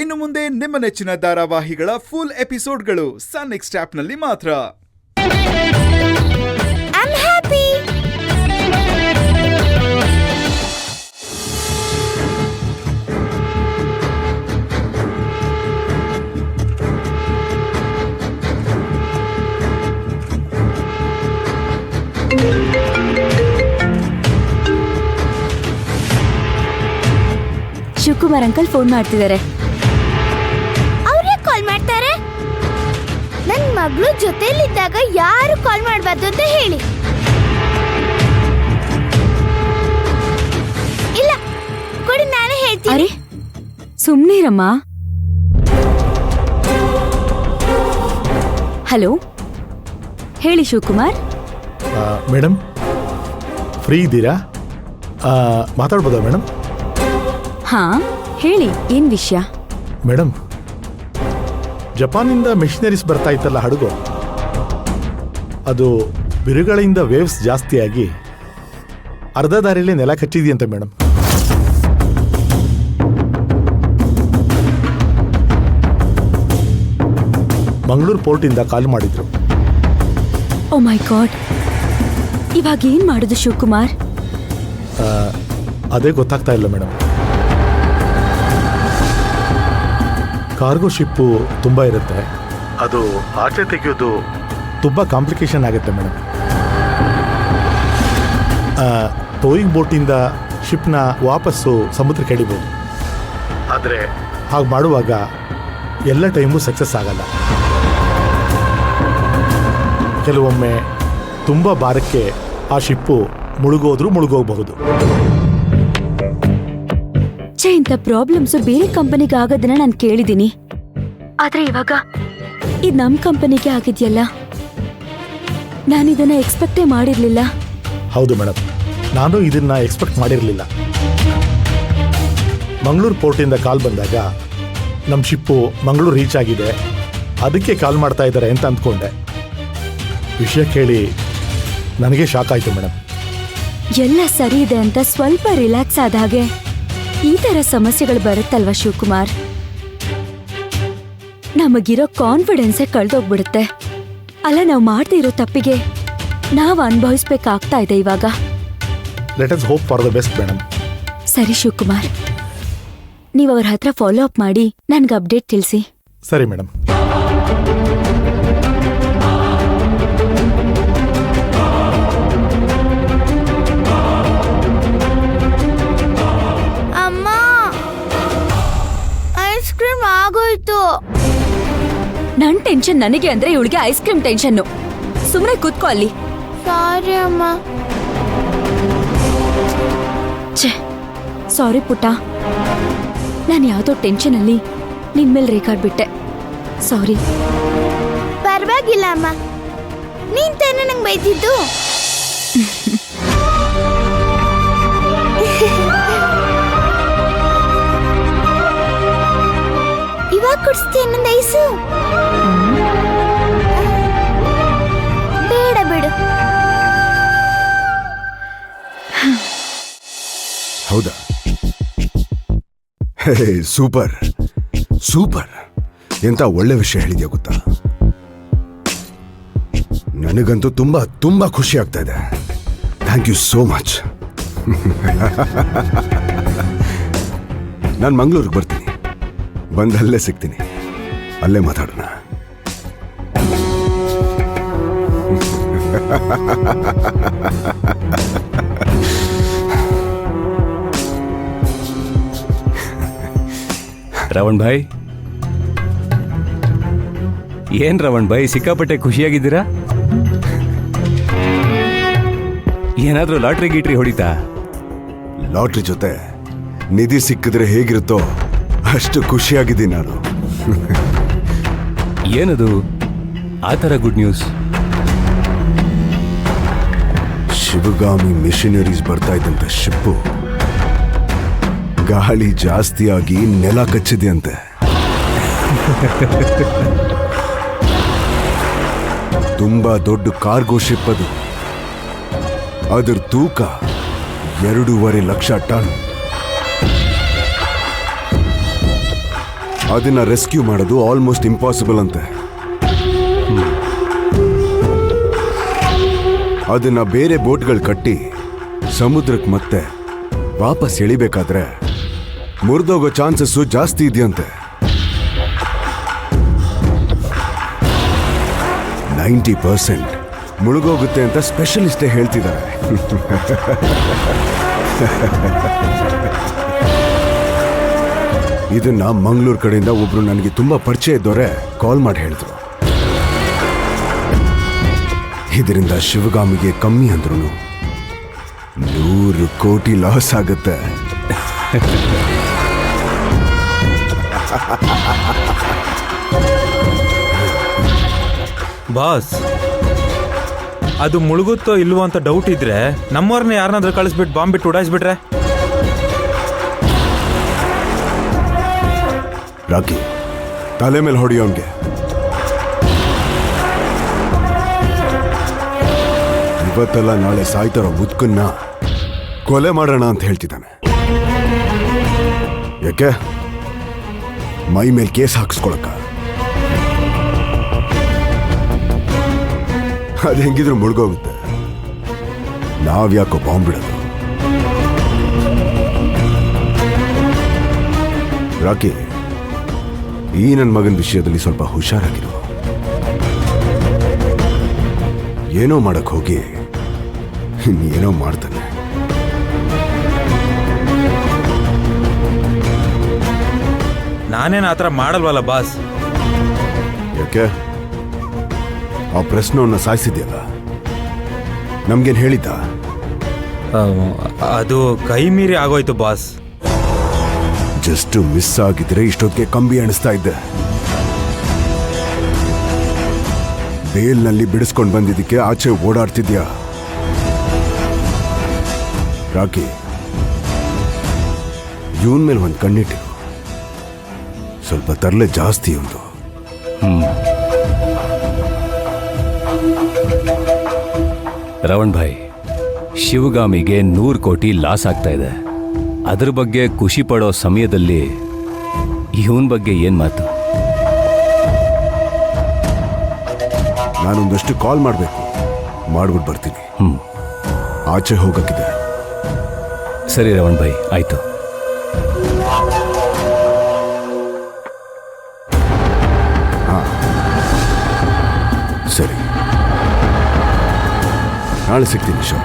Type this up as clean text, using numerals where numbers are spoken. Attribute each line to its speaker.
Speaker 1: ಇನ್ನು ಮುಂದೆ ನಿಮ್ಮ ನೆಚ್ಚಿನ ಧಾರಾವಾಹಿಗಳ ಫುಲ್ ಎಪಿಸೋಡ್ಗಳು ಸನ್ ನೆಕ್ಸ್ಟ್ ಆಪ್ನಲ್ಲಿ ಮಾತ್ರ.
Speaker 2: I'm happy.
Speaker 3: Shivakumar uncle phone ಮಾಡ್ತಿದ್ದಾರೆ.
Speaker 2: ಅವ್ರೇ ಕಾಲ್ ಮಾಡ್ತಾರೆ? ನನ್ ಮಗಳು ಜೊತೆಲಿದ್ದಾಗ ಯಾರು ಕಾಲ್ ಮಾಡಬಾರ್ದು ಅಂತ ಹೇಳಿ. ಇಲ್ಲ ಕೊಡಿ, ನಾನೇ ಹೇಳ್ತೀನಿ.
Speaker 3: ಅರೆ ಸುಮ್ನಿರಮ್ಮ. ಹಲೋ, ಹೇಳಿ ಶಿವಕುಮಾರ್.
Speaker 4: ಮೇಡಮ್ ಫ್ರೀ ಇದ್ದೀರಾ? ಮಾತಾಡ್ಬೋದಾ ಮೇಡಮ್?
Speaker 3: ಹಾ ಹೇಳಿ, ಏನ್ ವಿಷಯ?
Speaker 4: ಮೇಡಮ್, ಜಪಾನಿಂದ ಮೆಷಿನರೀಸ್ ಬರ್ತಾ ಇತ್ತಲ್ಲ ಹಡಗು, ಅದು ಬಿರುಗಾಳಿಯಿಂದ ವೇವ್ಸ್ ಜಾಸ್ತಿಯಾಗಿ ಅರ್ಧ ದಾರಿಯಲ್ಲಿ ನೆಲ ಕಚ್ಚಿದೆಯಂತೆ ಮೇಡಮ್. ಮಂಗಳೂರು ಪೋರ್ಟಿಂದ ಕಾಲ್ ಮಾಡಿದ್ರು.
Speaker 3: ಓ ಮೈ ಗಾಡ್, ಇವಾಗ ಏನ್ ಮಾಡುದು ಶಿವಕುಮಾರ್?
Speaker 4: ಅದೇ ಗೊತ್ತಾಗ್ತಾ ಇಲ್ಲ ಮೇಡಮ್. ಕಾರ್ಗೋ ಶಿಪ್ಪು ತುಂಬ ಇರುತ್ತೆ, ಅದು ಆಚೆ ತೆಗೆಯೋದು ತುಂಬ ಕಾಂಪ್ಲಿಕೇಶನ್ ಆಗುತ್ತೆ ಮೇಡಮ್. ಟೋಯಿಂಗ್ ಬೋಟಿಂದ ಶಿಪ್ನ ವಾಪಸ್ಸು ಸಮುದ್ರಕ್ಕೆ ಎಳಿಬೋದು, ಆದರೆ ಹಾಗೆ ಮಾಡುವಾಗ ಎಲ್ಲ ಟೈಮು ಸಕ್ಸಸ್ ಆಗಲ್ಲ. ಕೆಲವೊಮ್ಮೆ ತುಂಬ ಭಾರಕ್ಕೆ ಆ ಶಿಪ್ಪು ಮುಳುಗೋಗಬಹುದು.
Speaker 3: ಇಂಥ ಪ್ರಾಬ್ಲಮ್ಸ್ ಬೇರೆ ಕಂಪನಿಗೆ ಆಗೋದನ್ನ ನಾನು ಕೇಳಿದ್ದೀನಿ, ಆದ್ರೆ ಇವಾಗ ಇದು ನಮ್ ಕಂಪನಿಗೆ ಆಗಿದ್ಯಲ್ಲ, ನಾನಿದನ್ನ ಎಕ್ಸ್ಪೆಕ್ಟೇ ಮಾಡಿರ್ಲಿಲ್ಲ.
Speaker 4: ಹೌದು ಮೇಡಮ್, ನಾನು ಇದನ್ನ ಎಕ್ಸ್ಪೆಕ್ಟ್ ಮಾಡಿರಲಿಲ್ಲ. ಮಂಗಳೂರು ಪೋರ್ಟಿಂದ ಕಾಲ್ ಬಂದಾಗ ನಮ್ಮ ಶಿಪ್ಪು ಮಂಗಳೂರು ರೀಚ್ ಆಗಿದೆ, ಅದಕ್ಕೆ ಕಾಲ್ ಮಾಡ್ತಾ ಇದ್ದಾರೆ ಅಂತ ಅಂದ್ಕೊಂಡೆ. ವಿಷಯ ಕೇಳಿ ನನಗೆ ಶಾಕ್ ಆಯಿತು ಮೇಡಮ್.
Speaker 3: ಎಲ್ಲ ಸರಿ ಇದೆ ಅಂತ ಸ್ವಲ್ಪ ರಿಲ್ಯಾಕ್ಸ್ ಆದ ಹಾಗೆ ಈ ತರ ಸಮಸ್ಯೆಗಳು ಬರುತ್ತಲ್ವಾ ಶಿವಕುಮಾರ್? ನಮಗಿರೋ ಕಾನ್ಫಿಡೆನ್ಸೇ ಕಳ್ದೋಗ್ಬಿಡುತ್ತೆ. ಅಲ್ಲ, ನಾವು ಮಾಡದೇ ಇರೋ ತಪ್ಪಿಗೆ ನಾವು ಅನುಭವಿಸ್ಬೇಕಾಗ್ತಾ ಇದೆ ಇವಾಗ.
Speaker 4: Let us hope for the best madam.
Speaker 3: ಸರಿ ಶಿವಕುಮಾರ್, ನೀವು ಅವ್ರ ಹತ್ರ ಫಾಲೋ ಅಪ್ ಮಾಡಿ ನನ್ಗೆ ಅಪ್ಡೇಟ್ ತಿಳಿಸಿ.
Speaker 4: ಸರಿ ಮೇಡಮ್.
Speaker 2: ಅಮ್ಮ, ಐಸ್ ಕ್ರೀಮ್ ಆಗೋಯ್ತು.
Speaker 3: ನನ್ ಟೆನ್ಷನ್ ನನಗೆ ಅಂದ್ರೆ ಇವಳಿಗೆ ಐಸ್ ಕ್ರೀಮ್ ಟೆನ್ಷನ್ನು. ಸುಮ್ಮನೆ ಕೂತ್ಕೋ ಅಲ್ಲಿ.
Speaker 2: ಸಾರಿ ಅಮ್ಮ.
Speaker 3: ಛೇ, ಸಾರಿ ಪುಟ್ಟ, ನಾನು ಯಾವುದೋ ಟೆನ್ಷನ್ ಅಲ್ಲಿ ನಿನ್ ಮೇಲೆ ರೇಖಾಡ್ಬಿಟ್ಟೆ. ಸಾರಿ.
Speaker 2: ಪರವಾಗಿಲ್ಲ ಅಮ್ಮ, ನೀನ್ ತಾನೇ ನಂಗೆ ಬೈದಿದ್ದು. ಇವಾಗ ಕುಡಿಸ್ತೀಯ ಇನ್ನೊಂದು ಐಸು? ಬೇಡ ಬಿಡು.
Speaker 5: ಹೌದಾ? ಹೇ, ಸೂಪರ್ ಸೂಪರ್, ಎಂತ ಒಳ್ಳೆ ವಿಷಯ ಹೇಳಿದ್ಯಾ ಗೊತ್ತಾ? ನನಗಂತೂ ತುಂಬಾ ತುಂಬಾ ಖುಷಿ ಆಗ್ತಾ ಇದೆ. Thank you so much. ನಾನು ಮಂಗಳೂರಿಗೆ ಬರ್ತೀನಿ, ಬಂದಲ್ಲೇ ಸಿಗ್ತೀನಿ, ಅಲ್ಲೇ ಮಾತಾಡೋಣ.
Speaker 6: ರಾವಣ್ ಭಾಯ್, ಏನ್ ರಾವಣ್ ಭಾಯ್ ಸಿಕ್ಕಾಪಟ್ಟೆ ಖುಷಿಯಾಗಿದ್ದೀರಾ? ಏನಾದ್ರೂ ಲಾಟ್ರಿ ಗೀಟ್ರಿ ಹೊಡಿತಾ?
Speaker 5: ಲಾಟ್ರಿ ಜೊತೆ ನಿಧಿ ಸಿಕ್ಕಿದ್ರೆ ಹೇಗಿರುತ್ತೋ ಅಷ್ಟು ಖುಷಿಯಾಗಿದ್ದೀನಿ ನಾನು.
Speaker 6: ಏನದು ಆ ಥರ ಗುಡ್ ನ್ಯೂಸ್?
Speaker 5: ಶಿವಗಾಮಿ ಮಿಷನರೀಸ್ ಬರ್ತಾ ಇದ್ದಂತೆ ಶಿಪ್ಪು ಗಾಳಿ ಜಾಸ್ತಿಯಾಗಿ ನೆಲ ಕಚ್ಚಿದೆಯಂತೆ. ತುಂಬಾ ದೊಡ್ಡ ಕಾರ್ಗೋ ಶಿಪ್ ಅದು. ಅದರ ತೂಕ 2.5 ಲಕ್ಷ ಟನ್. ಅದನ್ನ ರೆಸ್ಕ್ಯೂ ಮಾಡೋದು ಆಲ್ಮೋಸ್ಟ್ ಇಂಪಾಸಿಬಲ್ ಅಂತೆ. ಅದನ್ನ ಬೇರೆ ಬೋಟ್ಗಳು ಕಟ್ಟಿ ಸಮುದ್ರಕ್ಕೆ ಮತ್ತೆ ವಾಪಸ್ ಎಳಿಬೇಕಾದ್ರೆ ಮುರಿದೋಗೋ ಚಾನ್ಸಸ್ಸು ಜಾಸ್ತಿ ಇದೆಯಂತೆ. 90% ಮುಳುಗೋಗುತ್ತೆ ಅಂತ ಸ್ಪೆಷಲಿಸ್ಟೇ ಹೇಳ್ತಿದ್ದಾರೆ. ಇದನ್ನ ಮಂಗಳೂರು ಕಡೆಯಿಂದ ಒಬ್ರು ನನಗೆ ತುಂಬಾ ಪರಿಚಯ ಇದ್ದವರೇ ಕಾಲ್ ಮಾಡಿ ಹೇಳಿದ್ರು. ಇದರಿಂದ ಶಿವಗಾಮಿಗೆ ಕಮ್ಮಿ ಅಂದ್ರೂ 100 ಕೋಟಿ ಲಾಸ್ ಆಗುತ್ತೆ.
Speaker 7: ಬಾಸ್, ಅದು ಮುಳುಗುತ್ತೋ ಇಲ್ವೋ ಅಂತ ಡೌಟ್ ಇದ್ರೆ ನಮ್ಮವ್ರನ್ನ ಯಾರನ್ನಾದ್ರೂ ಕಳಿಸ್ಬಿಟ್ಟು ಬಾಂಬ್ ಬಿಟ್ಟು ಉಡಾಯಿಸ್ಬಿಟ್ರೆ?
Speaker 5: ರಾಕಿ, ತಲೆ ಮೇಲೆ ಹೊಡಿಯೋನ್ಗೆ. ಇವತ್ತೆಲ್ಲ ನಾಳೆ ಸಾಯ್ತಾರೋ ಮುದ್ಕನ್ನ ಕೊಲೆ ಮಾಡೋಣ ಅಂತ ಹೇಳ್ತಿದ್ದಾನೆ. ಯಾಕೆ? ಮೈ ಮೇಲೆ ಕೇಸ್ ಹಾಕಿಸ್ಕೊಳಕ್ಕ. ಅದು ಹೆಂಗಿದ್ರು ಮುಳುಗೋಗುತ್ತೆ. ನಾವ್ಯಾಕೋ ಬಾಂಬ್ ಬಿಡೋದು? ರಾಕಿ, ಈ ನನ್ನ ಮಗನ ವಿಷಯದಲ್ಲಿ ಸ್ವಲ್ಪ ಹುಷಾರಾಗಿರು. ಏನೋ ಮಾಡಕ್ ಹೋಗಿ ಇನ್ನೇನೋ ಮಾಡ್ತಾನೆ.
Speaker 7: ನಾನೇನು ಆ ಥರ ಮಾಡಲ್ವಲ್ಲ ಬಾಸ್.
Speaker 5: ಯಾಕೆ? ಆ ಪ್ರಶ್ನವನ್ನ ಸಾಯಿಸಿದ್ಯಲ್ಲ, ನಮ್ಗೇನು ಹೇಳಿದ್ದ?
Speaker 7: ಅದು ಕೈ ಮೀರಿ ಆಗೋಯ್ತು ಬಾಸ್.
Speaker 5: ಜಸ್ಟ್ ಮಿಸ್ ಆಗಿದ್ರೆ ಇಷ್ಟೊತ್ತಿಗೆ ಕಂಬಿ ಎಣಿಸ್ತಾ ಇದ್ದೆ. ಬೇಲ್ನಲ್ಲಿ ಬಿಡಿಸ್ಕೊಂಡು ಬಂದಿದ್ದಕ್ಕೆ ಆಚೆ ಓಡಾಡ್ತಿದ್ಯಾ? ರಾಕಿ, ಇವನ್ ಮೇಲೆ ಒಂದು ಕಣ್ಣಿಟ್ಟಿರು. ಸ್ವಲ್ಪ ತರಲೆ ಜಾಸ್ತಿ ಒಂದು.
Speaker 6: ರವಣ್ ಭಾಯ್, ಶಿವಗಾಮಿಗೆ 100 ಕೋಟಿ ಲಾಸ್ ಆಗ್ತಾ ಇದೆ. ಅದ್ರ ಬಗ್ಗೆ ಖುಷಿ ಪಡೋ ಸಮಯದಲ್ಲಿ ಇವನ್ ಬಗ್ಗೆ ಏನ್ ಮಾತು?
Speaker 5: ನಾನೊಂದಷ್ಟು ಕಾಲ್ ಮಾಡಬೇಕು, ಮಾಡ್ಬಿಟ್ಟು ಬರ್ತೀನಿ. ಆಚೆ ಹೋಗಕ್ಕಿದೆ.
Speaker 6: ಸರಿ ರವಣ್ ಭಾಯ್, ಆಯ್ತು.
Speaker 5: ಸರಿ, ನಾಳೆ ಸಿಗ್ತೀನಿ ಶೋ.